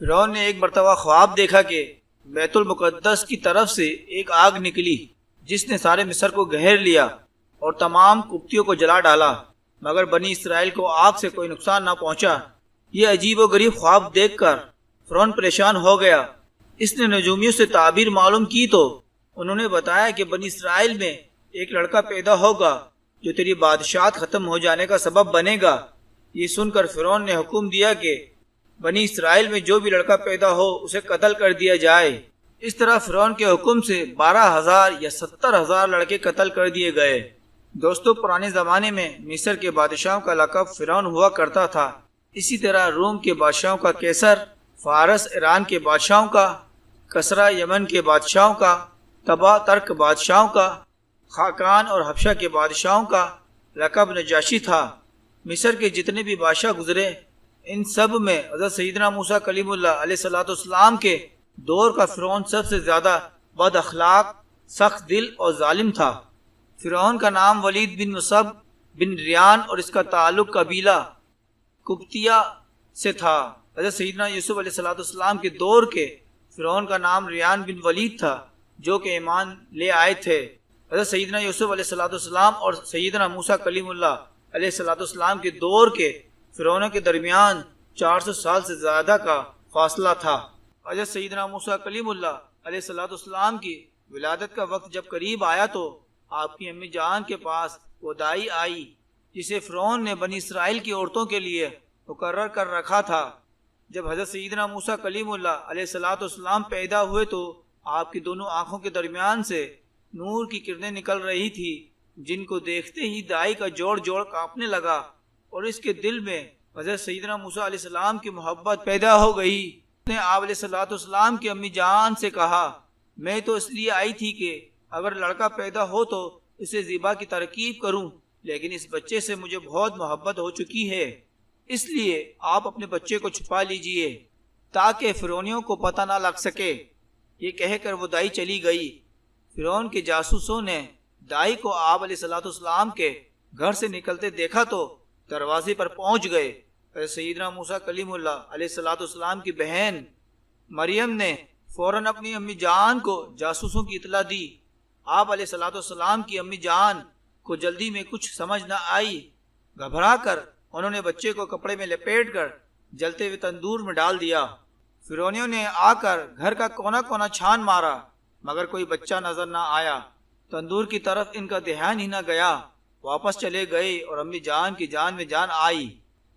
فرعون نے ایک مرتبہ خواب دیکھا کہ بیت المقدس کی طرف سے ایک آگ نکلی جس نے سارے مصر کو گھیر لیا اور تمام قبطیوں کو جلا ڈالا، مگر بنی اسرائیل کو آگ سے کوئی نقصان نہ پہنچا۔ یہ عجیب و غریب خواب دیکھ کر فرعون پریشان ہو گیا۔ اس نے نجومیوں سے تعبیر معلوم کی تو انہوں نے بتایا کہ بنی اسرائیل میں ایک لڑکا پیدا ہوگا جو تیری بادشاہت ختم ہو جانے کا سبب بنے گا۔ یہ سن کر فرعون نے حکم دیا کہ بنی اسرائیل میں جو بھی لڑکا پیدا ہو اسے قتل کر دیا جائے۔ اس طرح فرعون کے حکم سے 12,000 یا 70,000 لڑکے قتل کر دیے گئے۔ دوستو، پرانے زمانے میں مصر کے بادشاہوں کا لقب فرعون ہوا کرتا تھا۔ اسی طرح روم کے بادشاہوں کا کیسر، فارس ایران کے بادشاہوں کا، کسرا یمن کے بادشاہوں کا، تبا ترک بادشاہوں کا، خاقان اور حبشہ کے بادشاہوں کا لقب نجاشی تھا۔ مصر کے جتنے بھی بادشاہ گزرے ان سب میں حضرت سیدنا موسیٰ کلیم اللہ علیہ السلام کے دور کا فرعون سب سے زیادہ بد اخلاق، سخت دل اور ظالم تھا۔ فرعون کا نام ولید بن مصعب بن ریان اور اس کا تعلق قبیلہ قبطیہ سے تھا۔ حضرت سیدنا یوسف علیہ السلام کے دور کے فرعون کا نام ریان بن ولید تھا جو کہ ایمان لے آئے تھے۔ حضرت سیدنا یوسف علیہ السلام اور سیدنا موسیٰ کلیم اللہ علیہ السلام کے دور کے فرعونوں کے درمیان 400 سال سے زیادہ کا فاصلہ تھا۔ حضرت سیدنا موسیٰ کلیم اللہ علیہ السلام کی ولادت کا وقت جب قریب آیا تو آپ کی امی جان کے پاس وہ دائی آئی جسے فرعون نے بنی اسرائیل کی عورتوں کے لیے مقرر کر رکھا تھا۔ جب حضرت سیدنا موسیٰ کلیم اللہ علیہ السلام پیدا ہوئے تو آپ کی دونوں آنکھوں کے درمیان سے نور کی کرنیں نکل رہی تھی، جن کو دیکھتے ہی دائی کا جوڑ جوڑ کانپنے لگا اور اس کے دل میں حضرت سیدنا موسیٰ علیہ السلام کی محبت پیدا ہو گئی۔ اس نے آپ علیہ السلام کی امی جان سے کہا، میں تو اس لیے آئی تھی کہ اگر لڑکا پیدا ہو تو اسے ذبح کی ترکیب کروں، لیکن اس بچے سے مجھے بہت محبت ہو چکی ہے، اس لیے آپ اپنے بچے کو چھپا لیجئے تاکہ فرعونیوں کو پتہ نہ لگ سکے۔ یہ کہہ کر وہ دائی چلی گئی۔ فرعون کے جاسوسوں نے دائی کو آپ علیہ السلام کے گھر سے نکلتے دیکھا تو دروازے پر پہنچ گئے۔ سیدنا موسیٰ کلیم اللہ علیہ السلام کی بہن مریم نے فوراً اپنی امی جان کو جاسوسوں کی اطلاع دی۔ آپ علیہ السلام کی امی جان کو جلدی میں کچھ سمجھ نہ آئی۔ گھبرا کر انہوں نے بچے کو کپڑے میں لپیٹ کر جلتے ہوئے تندور میں ڈال دیا۔ فرعونیوں نے آ کر گھر کا کونا کونا چھان مارا مگر کوئی بچہ نظر نہ آیا۔ تندور کی طرف ان کا دھیان ہی نہ گیا، واپس چلے گئے اور امی جان کی جان میں جان آئی۔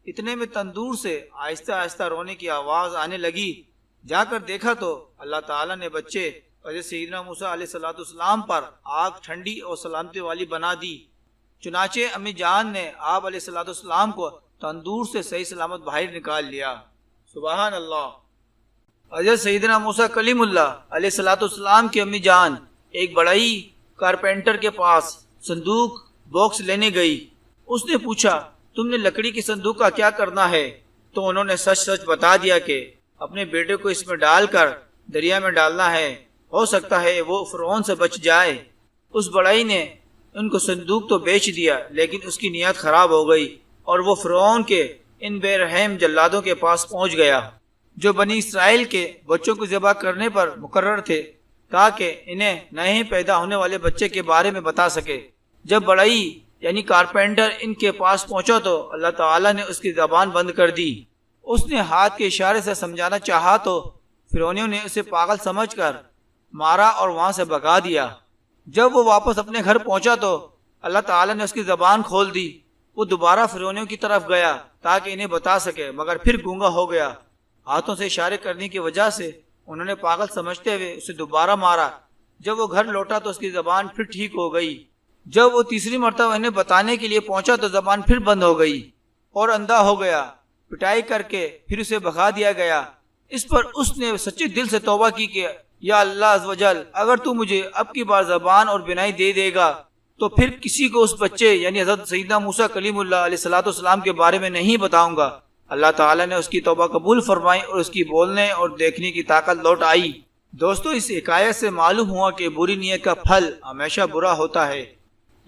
اتنے میں تندور سے آہستہ آہستہ رونے کی آواز آنے لگی۔ جا کر دیکھا تو اللہ تعالیٰ نے بچے حضرت سیدنا موسیٰ علیہ السلام پر آگ ٹھنڈی اور سلامتی والی بنا دی۔ چنانچہ امی جان نے آپ علیہ السلام کو تندور سے صحیح سلامت باہر نکال لیا۔ سبحان اللہ۔ حضرت سیدنا موسیٰ کلیم اللہ علیہ السلام کی امی جان ایک بڑائی کارپینٹر کے پاس صندوق باکس لینے گئی۔ اس نے پوچھا، تم نے لکڑی کی صندوق کا کیا کرنا ہے؟ تو انہوں نے سچ سچ بتا دیا کہ اپنے بیٹے کو اس میں ڈال کر دریا میں ڈالنا ہے، ہو سکتا ہے وہ فرعون سے بچ جائے۔ اس بڑائی نے ان کو صندوق تو بیچ دیا لیکن اس کی نیت خراب ہو گئی اور وہ فرعون کے ان بے رحم جلادوں کے پاس پہنچ گیا جو بنی اسرائیل کے بچوں کو ذبح کرنے پر مقرر تھے تاکہ انہیں نئے پیدا ہونے والے بچے کے بارے میں بتا سکے۔ جب بڑائی یعنی کارپینٹر ان کے پاس پہنچا تو اللہ تعالیٰ نے اس کی زبان بند کر دی۔ اس نے ہاتھ کے اشارے سے سمجھانا چاہا تو فرعونیوں نے اسے پاگل سمجھ کر مارا اور وہاں سے بھگا دیا۔ جب وہ واپس اپنے گھر پہنچا تو اللہ تعالیٰ نے اس کی زبان کھول دی۔ وہ دوبارہ فرعونیوں کی طرف گیا تاکہ انہیں بتا سکے مگر پھر گونگا ہو گیا۔ ہاتھوں سے اشارے کرنے کی وجہ سے انہوں نے پاگل سمجھتے ہوئے اسے دوبارہ مارا۔ جب وہ گھر لوٹا تو اس کی زبان پھر ٹھیک ہو گئی۔ جب وہ تیسری مرتبہ انہیں بتانے کے لیے پہنچا تو زبان پھر بند ہو گئی اور اندھا ہو گیا۔ پٹائی کر کے پھر اسے بھگا دیا گیا۔ اس پر اس نے سچے دل سے توبہ کی کہ یا اللہ عز و جل، اگر تو مجھے اب کی بار زبان اور بینائی دے دے گا تو پھر کسی کو اس بچے یعنی حضرت سیدنا موسیٰ کلیم اللہ علیہ السلام کے بارے میں نہیں بتاؤں گا۔ اللہ تعالیٰ نے اس کی توبہ قبول فرمائی اور اس کی بولنے اور دیکھنے کی طاقت لوٹ آئی۔ دوستو، اس حکایت سے معلوم ہوا کہ بری نیت کا پھل ہمیشہ برا ہوتا ہے۔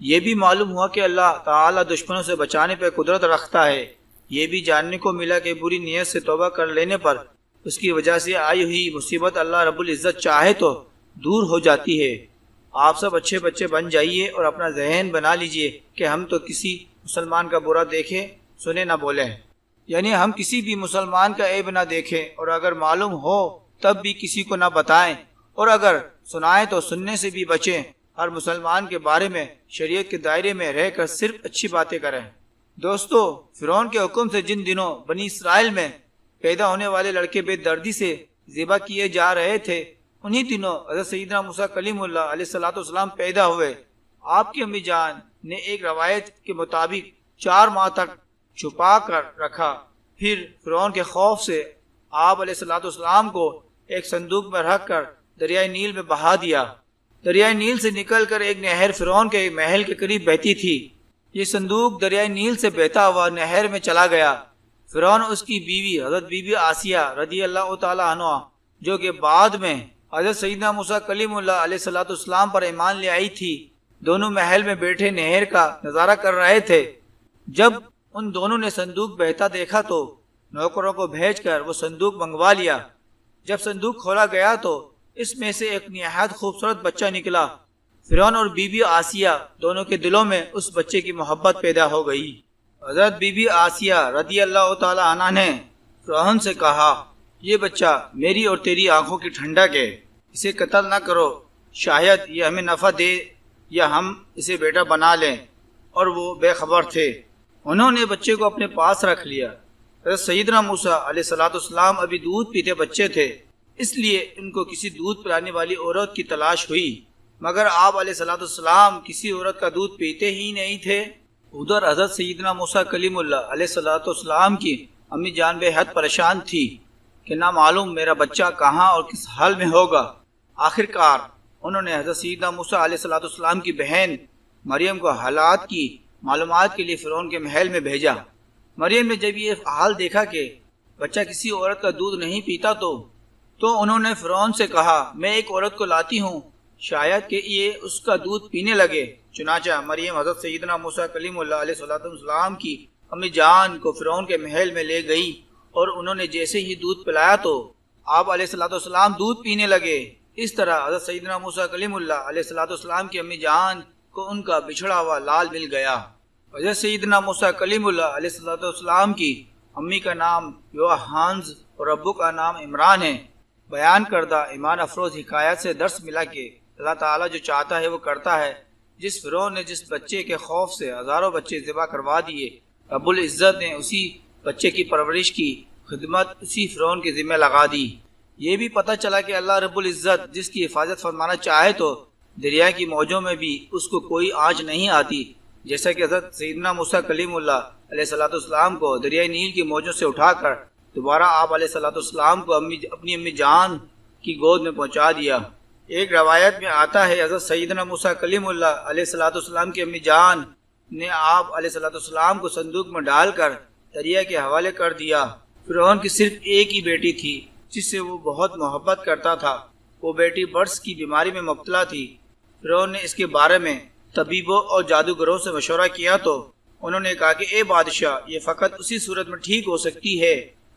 یہ بھی معلوم ہوا کہ اللہ تعالیٰ دشمنوں سے بچانے پہ قدرت رکھتا ہے۔ یہ بھی جاننے کو ملا کہ بری نیت سے توبہ کر لینے پر اس کی وجہ سے آئی ہوئی مصیبت اللہ رب العزت چاہے تو دور ہو جاتی ہے۔ آپ سب اچھے بچے بن جائیے اور اپنا ذہن بنا لیجئے کہ ہم تو کسی مسلمان کا برا دیکھیں سنے نہ بولیں، یعنی ہم کسی بھی مسلمان کا عیب نہ دیکھیں، اور اگر معلوم ہو تب بھی کسی کو نہ بتائیں، اور اگر سنائیں تو سننے سے بھی بچیں۔ ہر مسلمان کے بارے میں شریعت کے دائرے میں رہ کر صرف اچھی باتیں کریں۔ دوستو، فرعون کے حکم سے جن دنوں بنی اسرائیل میں پیدا ہونے والے لڑکے بے دردی سے ذبح کیے جا رہے تھے، انہی دنوں حضرت سیدنا موسیٰ کلیم اللہ علیہ السلام پیدا ہوئے۔ آپ کی امی جان نے ایک روایت کے مطابق 4 ماہ تک چھپا کر رکھا، پھر فرعون کے خوف سے آپ علیہ السلام کو ایک صندوق میں رکھ کر دریائے نیل میں بہا دیا۔ دریائے نیل سے نکل کر ایک نہر فرعون کے محل کے قریب بہتی تھی۔ یہ صندوق دریائے نیل سے بہتا ہوا نہر میں چلا گیا۔ فرعون اس کی بیوی حضرت بی بی آسیہ رضی اللہ تعالی عنہ، جو کہ بعد میں حضرت سیدنا موسیٰ کلیم اللہ علیہ السلام پر ایمان لے آئی تھی، دونوں محل میں بیٹھے نہر کا نظارہ کر رہے تھے۔ جب ان دونوں نے صندوق بہتا دیکھا تو نوکروں کو بھیج کر وہ صندوق منگوا لیا۔ جب صندوق کھولا گیا تو اس میں سے ایک نہایت خوبصورت بچہ نکلا۔ فرعون اور بی بی آسیہ دونوں کے دلوں میں اس بچے کی محبت پیدا ہو گئی۔ حضرت بی بی آسیہ رضی اللہ تعالی عنہ نے فرعون سے کہا، یہ بچہ میری اور تیری آنکھوں کی ٹھنڈک ہے، اسے قتل نہ کرو، شاید یہ ہمیں نفع دے یا ہم اسے بیٹا بنا لیں۔ اور وہ بے خبر تھے۔ انہوں نے بچے کو اپنے پاس رکھ لیا۔ حضرت سیدنا موسیٰ علیہ السلام ابھی دودھ پیتے بچے تھے، اس لیے ان کو کسی دودھ پلانے والی عورت کی تلاش ہوئی، مگر آپ علیہ السلام کسی عورت کا دودھ پیتے ہی نہیں تھے۔ ادھر حضرت سیدنا موسیٰ کلیم اللہ علیہ السلام کی امی جان بے حد پریشان تھی کہ نہ معلوم میرا بچہ کہاں اور کس حال میں ہوگا۔ آخر کار انہوں نے حضرت سیدنا موسیٰ علیہ السلام کی بہن مریم کو حالات کی معلومات کے لیے فرعون کے محل میں بھیجا۔ مریم نے جب یہ حال دیکھا کہ بچہ کسی عورت کا دودھ نہیں پیتا تو انہوں نے فرعون سے کہا، میں ایک عورت کو لاتی ہوں، شاید کہ یہ اس کا دودھ پینے لگے۔ چنانچہ مریم حضرت سیدنا موسیٰ کلیم اللہ علیہ السلام کی امی جان کو فرعون کے محل میں لے گئی، اور انہوں نے جیسے ہی دودھ پلایا تو آپ علیہ السلام دودھ پینے لگے۔ اس طرح حضرت سیدنا موسیٰ کلیم اللہ علیہ السلام کی امی جان کو ان کا بچھڑا ہوا لال مل گیا۔ حضرت سیدنا موسیٰ کلیم اللہ علیہ السلام کی امی کا نام یوحانز اور ابو کا نام عمران ہے۔ بیان کردہ ایمان افروز حکایت سے درس ملا کہ اللہ تعالیٰ جو چاہتا ہے وہ کرتا ہے۔ جس فرعون نے جس بچے کے خوف سے ہزاروں بچے ذبح کروا دیے، رب العزت نے اسی بچے کی پرورش کی خدمت اسی فرعون کے ذمہ لگا دی۔ یہ بھی پتہ چلا کہ اللہ رب العزت جس کی حفاظت فرمانا چاہے تو دریا کی موجوں میں بھی اس کو کوئی آنچ نہیں آتی، جیسا کہ حضرت سیدنا موسیٰ کلیم اللہ علیہ السلام کو دریائے نیل کی موجوں سے اٹھا کر دوبارہ آپ علیہ السلام کو اپنی امی جان کی گود میں پہنچا دیا۔ ایک روایت میں آتا ہے حضرت سیدنا موسیٰ کلیم اللہ علیہ السلام کی امی جان نے آپ علیہ السلام کو صندوق میں ڈال کر دریا کے حوالے کر دیا۔ فرعون کی صرف ایک ہی بیٹی تھی جس سے وہ بہت محبت کرتا تھا۔ وہ بیٹی برس کی بیماری میں مبتلا تھی۔ فرعون نے اس کے بارے میں طبیبوں اور جادوگروں سے مشورہ کیا تو انہوں نے کہا کہ اے بادشاہ، یہ فقط اسی صورت میں ٹھیک ہو سکتی ہے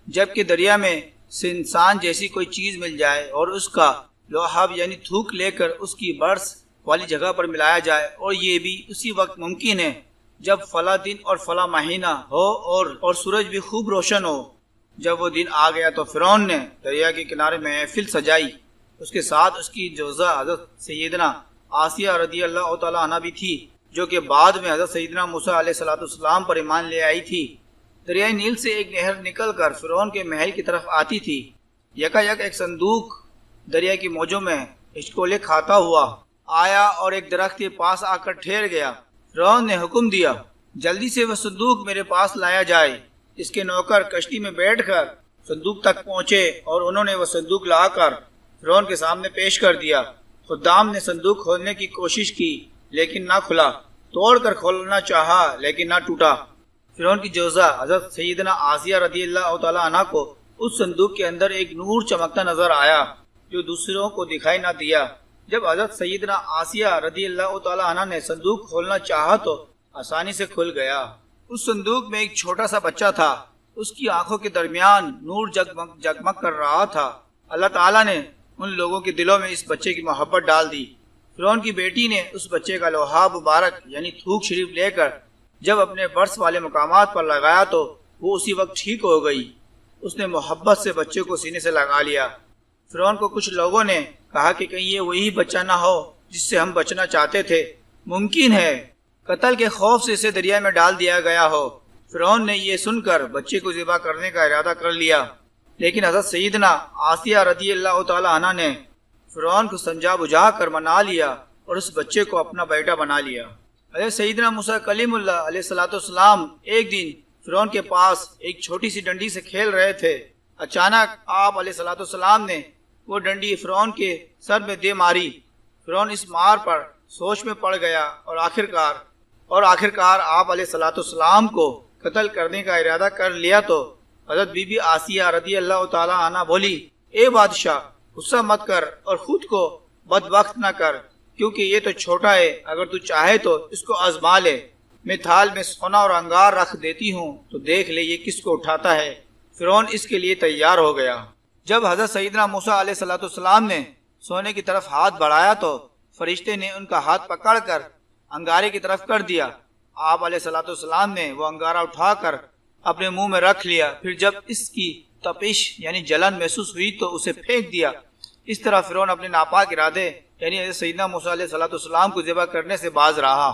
جبکہ دریا میں سے انسان جیسی کوئی چیز مل جائے اور اس کا لعاب یعنی تھوک لے کر اس کی برس والی جگہ پر ملایا جائے، اور یہ بھی اسی وقت ممکن ہے جب فلاں دن اور فلاں مہینہ ہو اور سورج بھی خوب روشن ہو۔ جب وہ دن آ گیا تو فرعون نے دریا کے کنارے میں محفل سجائی۔ اس کے ساتھ اس کی جوزہ حضرت سیدنا آسیہ رضی اللہ تعالی عنہ بھی تھی، جو کہ بعد میں حضرت سیدنا موسیٰ علیہ السلام پر ایمان لے آئی تھی۔ دریائے نیل سے ایک نہر نکل کر فرعون کے محل کی طرف آتی تھی۔ یکا یک ایک صندوق دریا کی موجوں میں ہچکولے کھاتا ہوا آیا اور ایک درخت کے پاس آ کر ٹھہر گیا۔ فرعون نے حکم دیا، جلدی سے وہ صندوق میرے پاس لایا جائے۔ اس کے نوکر کشتی میں بیٹھ کر صندوق تک پہنچے اور انہوں نے وہ صندوق لا کر فرعون کے سامنے پیش کر دیا۔ خدام نے صندوق کھولنے کی کوشش کی لیکن نہ کھلا، توڑ کر کھولنا چاہا لیکن نہ ٹوٹا۔ فرعون کی جوزہ حضرت سیدنا آسیہ رضی اللہ تعالی عنہ کو اس صندوق کے اندر ایک نور چمکتا نظر آیا جو دوسروں کو دکھائی نہ دیا۔ جب حضرت سیدنا آسیہ رضی اللہ تعالی عنہ نے صندوق کھولنا چاہا تو آسانی سے کھل گیا۔ اس صندوق میں ایک چھوٹا سا بچہ تھا اس کی آنکھوں کے درمیان نور جگمگ جگمگ کر رہا تھا۔ اللہ تعالیٰ نے ان لوگوں کے دلوں میں اس بچے کی محبت ڈال دی۔ فرعون کی بیٹی نے اس بچے کا لوہا مبارک یعنی تھوک شریف لے کر جب اپنے برس والے مقامات پر لگایا تو وہ اسی وقت ٹھیک ہو گئی۔ اس نے محبت سے بچے کو سینے سے لگا لیا۔ فرعون کو کچھ لوگوں نے کہا کہ کہیں یہ وہی بچہ نہ ہو جس سے ہم بچنا چاہتے تھے، ممکن ہے قتل کے خوف سے اسے دریا میں ڈال دیا گیا ہو۔ فرعون نے یہ سن کر بچے کو ذبح کرنے کا ارادہ کر لیا، لیکن حضرت سیدنا آسیہ رضی اللہ تعالی عنہ نے فرعون کو سمجھا بجھا کر منا لیا اور اس بچے کو اپنا بیٹا بنا لیا۔ حضرت سیدنا موسیٰ کلیم اللہ علیہ السلام ایک دن فرعون کے پاس ایک چھوٹی سی ڈنڈی سے کھیل رہے تھے۔ اچانک آپ علیہ السلام نے وہ ڈنڈی فرعون کے سر میں دے ماری۔ فرعون اس مار پر سوچ میں پڑ گیا اور آخرکار آپ علیہ السلام کو قتل کرنے کا ارادہ کر لیا تو حضرت بی بی آسیہ رضی اللہ تعالی عنہ بولی، اے بادشاہ غصہ مت کر اور خود کو بدبخت نہ کر، کیونکہ یہ تو چھوٹا ہے، اگر تو چاہے تو اس کو آزما لے۔ میں تھال میں سونا اور انگار رکھ دیتی ہوں تو دیکھ لے یہ کس کو اٹھاتا ہے۔ فرعون اس کے لیے تیار ہو گیا۔ جب حضرت سیدنا موسیٰ علیہ السلام نے سونے کی طرف ہاتھ بڑھایا تو فرشتے نے ان کا ہاتھ پکڑ کر انگارے کی طرف کر دیا۔ آپ علیہ السلام نے وہ انگارہ اٹھا کر اپنے منہ میں رکھ لیا، پھر جب اس کی تپش یعنی جلن محسوس ہوئی تو اسے پھینک دیا۔ اس طرح فرعون اپنے ناپاک ارادے یعنی حضرت سیدنا موسیٰ علیہ السلام کو ذبح کرنے سے باز رہا۔